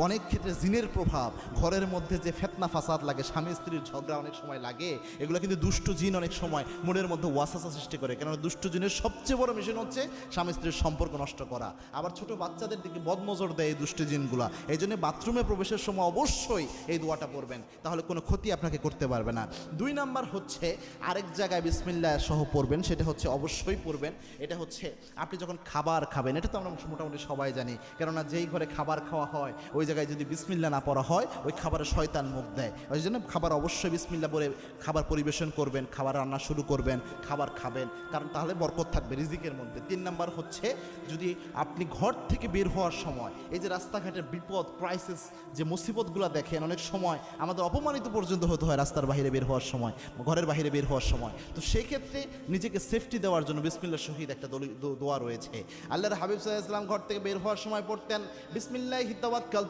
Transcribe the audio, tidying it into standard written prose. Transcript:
অনেক ক্ষেত্রে জিনের প্রভাব, ঘরের মধ্যে যে ফেতনা ফাসাদ লাগে, স্বামী স্ত্রীর ঝগড়া অনেক সময় লাগে, এগুলো কিন্তু দুষ্ট জিন অনেক সময় মনের মধ্যে ওয়াসওয়াসা সৃষ্টি করে। কেননা দুষ্ট জিনের সবচেয়ে বড় মিশন হচ্ছে স্বামী স্ত্রীর সম্পর্ক নষ্ট করা। আবার ছোট বাচ্চাদের দিকে বদনজর দেয় এই দুষ্ট জিনগুলা। এই জন্য বাথরুমে প্রবেশের সময় অবশ্যই এই দোয়াটা পড়বেন, তাহলে কোনো ক্ষতি আপনাকে করতে পারবে না। 2 নাম্বার হচ্ছে আরেক জায়গায় বিসমিল্লাহ সহ পড়বেন, সেটা হচ্ছে অবশ্যই পড়বেন। এটা হচ্ছে আপনি যখন খাবার খাবেন, এটা তো আমরা মোটামুটি সবাই জানি, কেননা যেই ঘরে খাবার খাওয়া হয় ওই জায়গায় যদি বিসমিল্লাহ না পড়া হয় ওই খাবারে শয়তান মুখ দেয়। ওই জন্য খাবার অবশ্যই বিসমিল্লাহ পড়ে খাবার পরিবেশন করবেন, খাবার রান্না শুরু করবেন, খাবার খাবেন, কারণ তাহলে বরকত থাকবে রিজিকের মধ্যে। 3 নাম্বার হচ্ছে যদি আপনি ঘর থেকে বের হওয়ার সময় এই যে রাস্তাঘাটের বিপদ ক্রাইসিস যে মুসিবতগুলো দেখেন, অনেক সময় আমাদের অপমানিত পর্যন্ত হতে হয় রাস্তার বাইরে বের হওয়ার সময়, ঘরের বাইরে বের হওয়ার সময়। তো সেই ক্ষেত্রে নিজেকে সেফটি দেওয়ার জন্য বিসমিল্লাহ শহীদ একটা দোয়া রয়েছে। আল্লাহর হাবিব সাল্লাল্লাহু আলাইহি ওয়াসাল্লাম ঘর থেকে বের হওয়ার সময় পড়তেন বিসমিল্লাহি তাওয়াক্কাল